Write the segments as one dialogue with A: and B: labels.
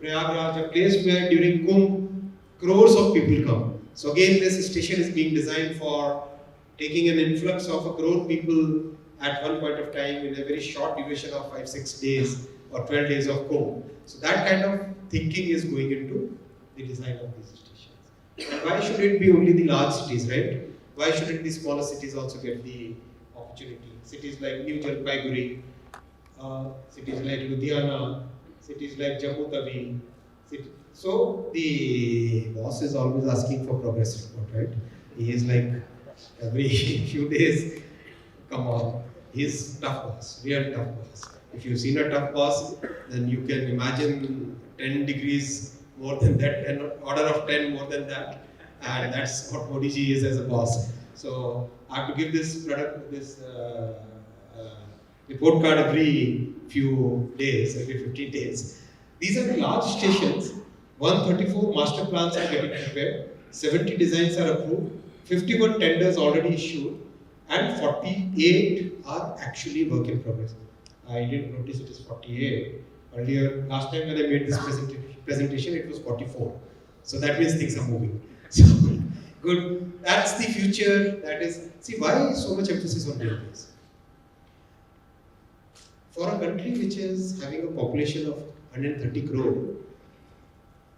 A: Prayagraj, a place where during Kumbh, crores of people come. So again, this station is being designed for taking an influx of a crore people at one point of time in a very short duration of 5-6 days or 12 days of Kumbh. So that kind of thinking is going into the design of these stations. And why should it be only the large cities, right? Why shouldn't the smaller cities also get the opportunity? Cities like New Jalpaiguri, cities like Ludhiana, cities like Jammu Tawi. So the boss is always asking for progress report, right? He is like every few days, come on. He's tough boss, real tough boss. If you've seen a tough boss, then you can imagine 10 degrees more than that, 10, order of 10 more than that. And that's what Modi ji is as a boss. So I have to give this report card every few days, every 15 days. These are the large stations. 134 master plans are getting prepared, 70 designs are approved, 51 tenders already issued, and 48 are actually work in progress. I didn't notice it is 48. Earlier, last time when I made this presentation, it was 44. So that means things are moving. So good. That's the future. That is. See, why so much emphasis on railways? For a country which is having a population of 130 crore,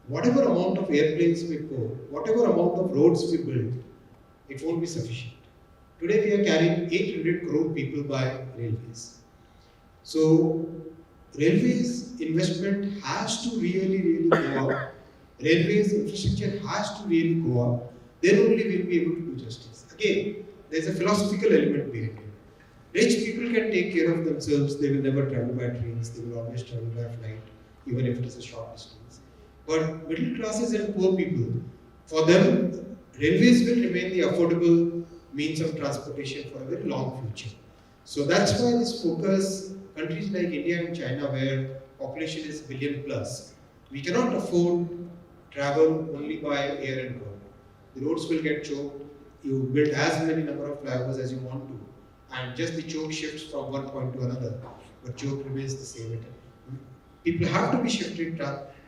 A: whatever amount of airplanes we go, whatever amount of roads we build, it won't be sufficient. Today we are carrying 800 crore people by railways. So railways investment has to really go up. Railways infrastructure has to really go up. Then only we'll be able to do justice. Again, there's a philosophical element behind it. Rich people can take care of themselves. They will never travel by trains. They will always travel by flight, even if it is a short distance. But middle classes and poor people, for them, railways will remain the affordable means of transportation for a very long future. So that's why this focus, countries like India and China, where population is billion plus, we cannot afford travel only by air and road. The roads will get choked. You build as many number of flyovers as you want to, and just the choke shifts from one point to another, but choke remains the same. People have to be shifted,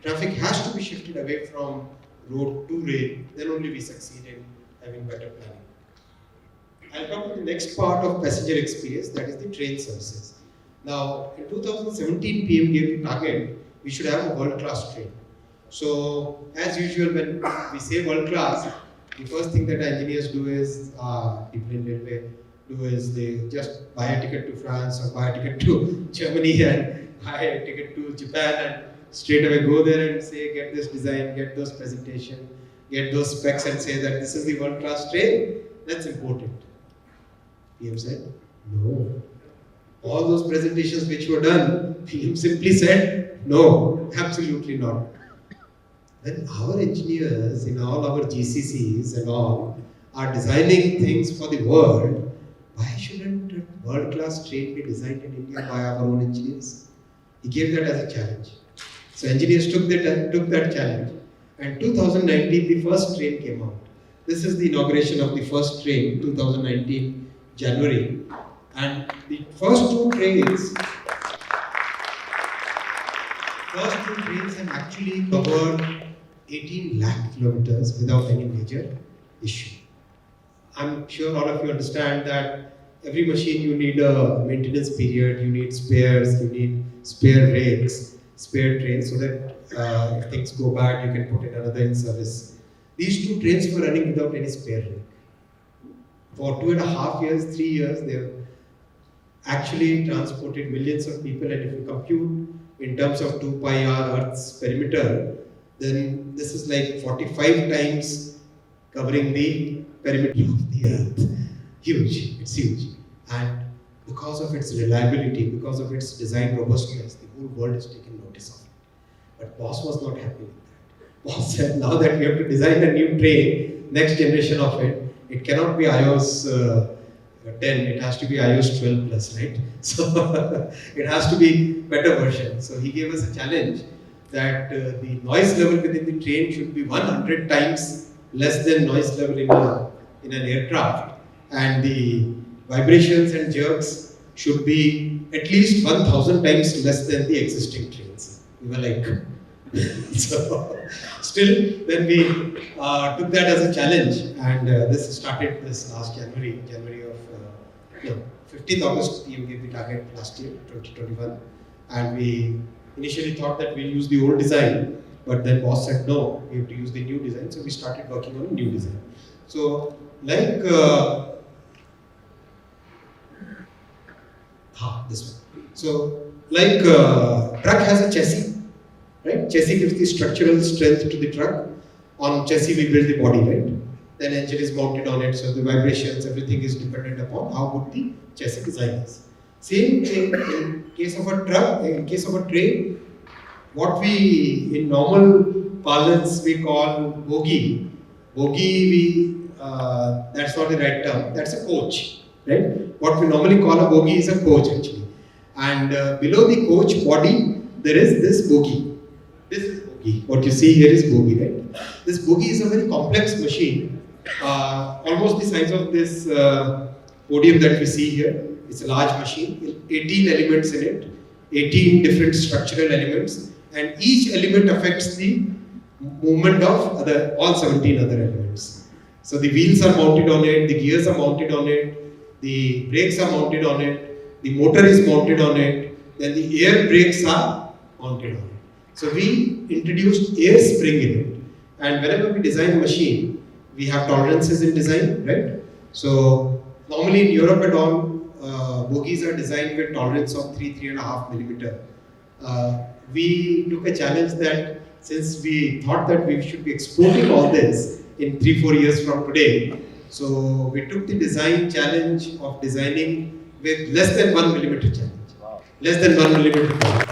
A: traffic has to be shifted away from road to rail, then only we succeed in having better planning. I'll come to the next part of passenger experience, that is the train services. Now, in 2017, PM gave the target, we should have a world-class train. So, as usual, when we say world-class, the first thing that engineers do is, people in railway do is they just buy a ticket to France or buy a ticket to Germany and buy a ticket to Japan and straight away go there and say, get this design, get those presentation, get those specs and say that this is the world-class train. That's important. PM said, no. All those presentations which were done, PM simply said, no, absolutely not. When our engineers in all our GCCs and all are designing things for the world, why shouldn't a world-class train be designed in India by our own engineers? He gave that as a challenge. So engineers took that challenge. And 2019, the first train came out. This is the inauguration of the first train, 2019, January. And the first two trains have actually covered 18 lakh kilometers without any major issue. I'm sure all of you understand that every machine you need a maintenance period, you need spares, you need spare rakes, spare trains, so that if things go bad, you can put in another in service. These two trains were running without any spare rake. For 2.5 years, 3 years, they have actually transported millions of people, and if you compute in terms of 2 pi r Earth's perimeter, then this is like 45 times covering the perimeter of the Earth. Huge, it's huge. And because of its reliability, because of its design robustness, the whole world is taking notice of it. But boss was not happy with that. Boss said, now that we have to design a new train, next generation of it, it cannot be iOS 10, it has to be iOS 12 plus, right? So it has to be better version. So he gave us a challenge that the noise level within the train should be 100 times less than noise level in an aircraft, and the vibrations and jerks should be at least 1000 times less than the existing trains. We were like, So still, then we took that as a challenge, and this started this last January of no, 15th August. PM gave the target last year, 2021, and we initially thought that we'll use the old design, but then boss said no, we have to use the new design. So we started working on a new design. So like this one. So like truck has a chassis. Right? Chassis gives the structural strength to the truck. On chassis we build the body, right? Then engine is mounted on it, so the vibrations, everything is dependent upon how good the chassis design is. Same thing in case of a truck, in case of a train, what we in normal parlance we call bogie. That's not the right term, that's a coach, right? What we normally call a bogie is a coach actually. And below the coach body, there is this bogie. This is bogie. What you see here is bogie, right? This bogie is a very complex machine, almost the size of this podium that we see here. It's a large machine, 18 elements in it, 18 different structural elements, and each element affects the movement of all 17 other elements. So the wheels are mounted on it, the gears are mounted on it, the brakes are mounted on it, the motor is mounted on it, then the air brakes are mounted on it. So we introduced air spring in it, and whenever we design a machine, we have tolerances in design, right? So normally in Europe and all, bogies are designed with tolerance of 3.5 millimeter. We took a challenge that since we thought that we should be exporting all this in 3-4 years from today, so we took the design challenge of designing with less than 1 millimeter challenge. Wow. Less than 1 millimeter tolerance.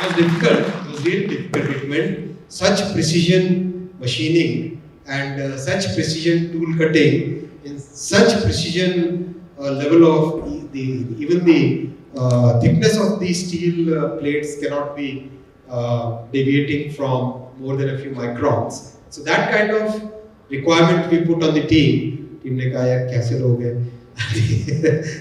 A: It was difficult, it was really difficult. It meant such precision machining and such precision tool cutting in such precision level of even the thickness of these steel plates cannot be deviating from more than a few microns. So that kind of requirement we put on the team. Team ne kaha yaar kaise loge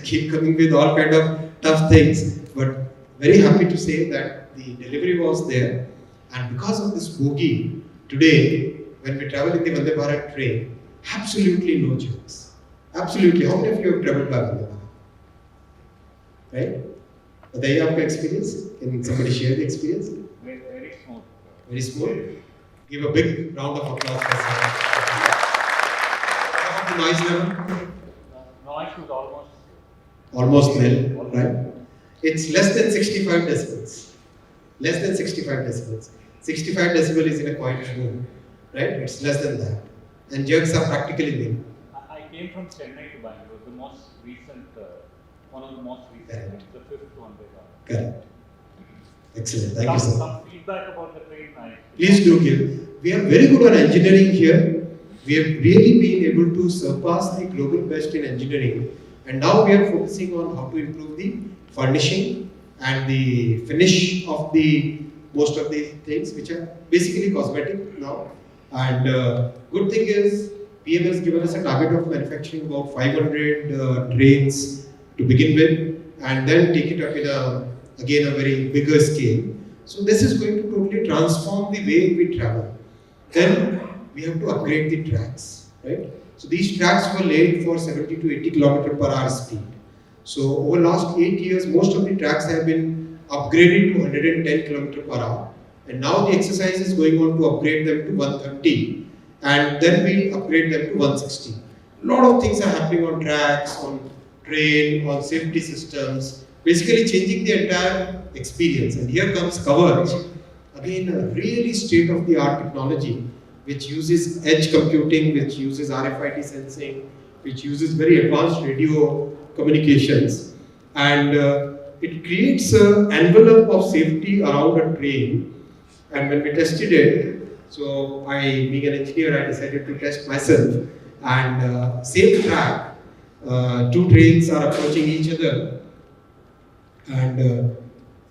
A: keep coming with all kind of tough things, but very happy to say that the delivery was there, and because of this bogie, today when we travel in the Vande Bharat train, absolutely no jokes. Absolutely. How many of you have traveled by Vande Bharat? Right? बताइए आपका experience. Can somebody share the experience?
B: Very smooth.
A: Very smooth. Give a big round of applause for Sarah. What about the noise level?
B: Noise is
A: almost nil, right? It's less than 65 decibels. Less than 65 decibels. 65 decibel is in a quiet room, right? It's less than that. And jerks are practically nil.
B: I came from Chennai to Bangalore, the most recent, one of the most recent, the fifth one they got.
A: Correct. Excellent. Thank you, sir.
B: Some feedback about the train.
A: Please do give. We are very good on engineering here. We have really been able to surpass the global best in engineering. And now we are focusing on how to improve the furnishing and the finish of the most of the things which are basically cosmetic now. And good thing is PM has given us a target of manufacturing about 500 trains to begin with, and then take it up in a very bigger scale. So this is going to totally transform the way we travel. Then we have to upgrade the tracks, right? So these tracks were laid for 70 to 80 km/h speed. So over last 8 years, most of the tracks have been upgraded to 110 km/h, and now the exercise is going on to upgrade them to 130, and then we upgrade them to 160. A lot of things are happening on tracks, on train, on safety systems, basically changing the entire experience. And here comes Govt, again a really state-of-the-art technology which uses edge computing, which uses RFID sensing, which uses very advanced radio communications, and it creates an envelope of safety around a train. And when we tested it, so being an engineer, I decided to test myself, and same track, two trains are approaching each other, and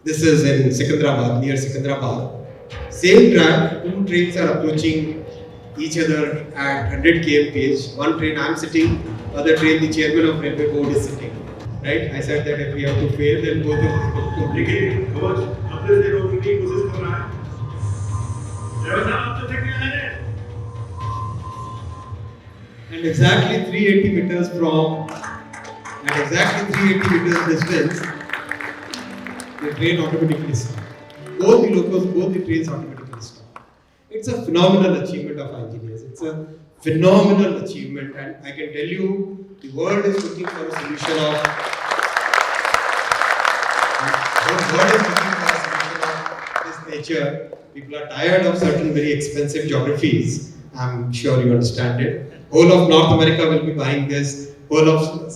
A: this is in Secunderabad, near Secunderabad. Same track, two trains are approaching each other at 100 km/h. One train I am sitting, other train the chairman of railway board is sitting. Right? I said that if we have to fail, then both of us go. And exactly 380 meters from, at exactly 380 meters distance, the train automatically stops. Both the locals, both the trains automatically stop. It's a phenomenal achievement of engineers. It's a phenomenal achievement, and I can tell you, the world is looking for a solution of. The world is looking for a solution of this nature. People are tired of certain very expensive geographies. I'm sure you understand it. Whole of North America will be buying this. Whole of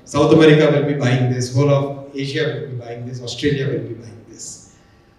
A: South America will be buying this. Whole of Asia will be buying this. Australia will be buying this.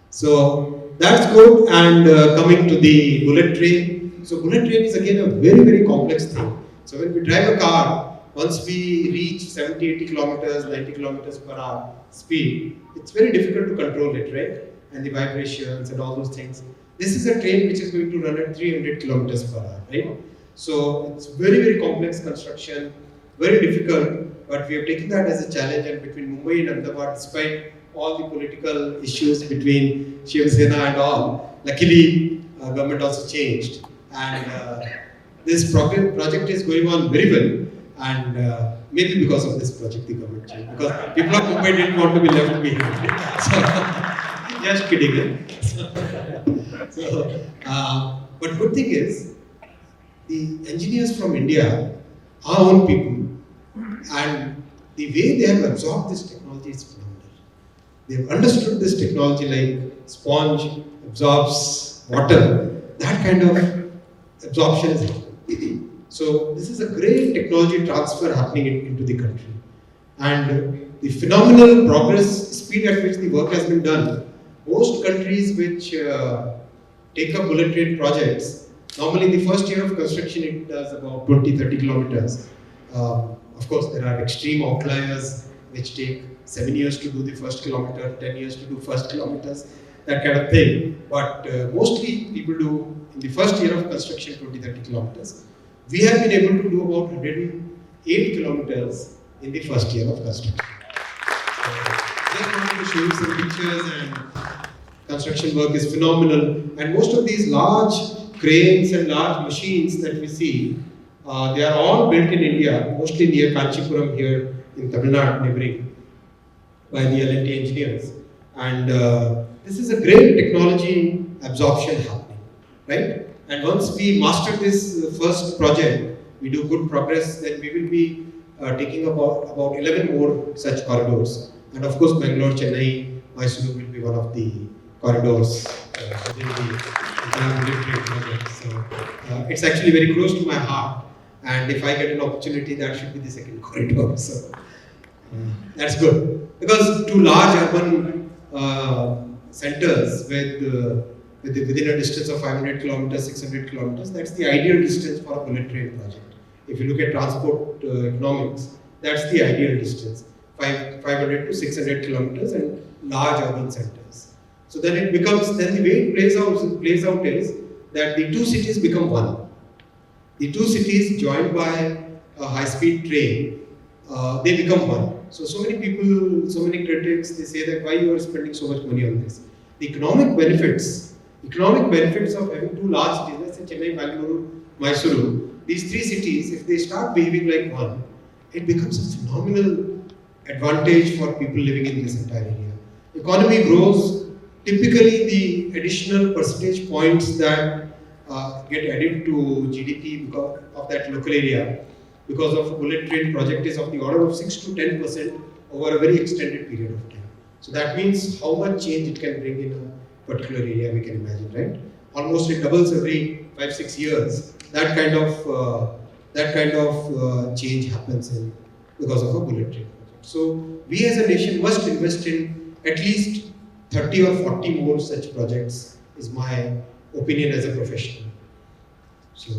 A: So that's good. And coming to the bullet train. So bullet train is again a very, very complex thing. So when we drive a car, once we reach 70, 80 kilometers, 90 kilometers per hour speed, it's very difficult to control it, right? And the vibrations and all those things. This is a train which is going to run at 300 kilometers per hour, right? So it's very, very complex construction, very difficult, but we have taken that as a challenge, and between Mumbai and Ahmedabad, despite all the political issues between Shiv Sena and all, luckily government also changed, and this project is going on very well, and maybe because of this project the government changed, because people of Mumbai didn't want to be left behind. So, just kidding. But good thing is, the engineers from India, our own people, and the way they have absorbed this technology is phenomenal. They have understood this technology like sponge absorbs water. That kind of absorption is happening. So this is a great technology transfer happening into the country. And the phenomenal progress, speed at which the work has been done, most countries which take up bullet train projects, normally the first year of construction it does about 20-30 kilometers. Of course, there are extreme outliers which take 7 years to do the first kilometer, 10 years to do first kilometers, that kind of thing. But mostly people do in the first year of construction 20-30 kilometers. We have been able to do about 108 kilometers in the first year of construction. Just wanted to show you some pictures, and construction work is phenomenal. And most of these large cranes and large machines that we see, they are all built in India, mostly near Kanchipuram here in Tamil Nadu, neighboring, by the L&T engineers. And this is a great technology absorption happening, right? And once we master this first project, we do good progress, then we will be taking about 11 more such corridors. And of course, Bangalore, Chennai, Mysuru will be one of the corridors within the project. So it's actually very close to my heart, and if I get an opportunity, that should be the second corridor. So that's good, because two large urban centers within a distance of 500 kilometers, 600 kilometers, that's the ideal distance for a bullet train project. If you look at transport economics, that's the ideal distance, 500 to 600 kilometers and large urban centers. So then it becomes, then the way it plays out is that the two cities become one. The two cities joined by a high-speed train, they become one. So many people, so many critics, they say that why you are spending so much money on this. The economic benefits of having two large cities, let's say Chennai, Bangalore, Mysuru, these three cities, if they start behaving like one, it becomes a phenomenal advantage for people living in this entire area. Economy grows. Typically, the additional percentage points that get added to GDP because of that local area, because of a bullet train project, is of the order of 6 to 10% over a very extended period of time. So that means how much change it can bring in a particular area, we can imagine, right? Almost it doubles every 5-6 years. That kind of change happens because of a bullet train project. So we as a nation must invest in at least 30 or 40 more such projects, is my opinion as a professional. So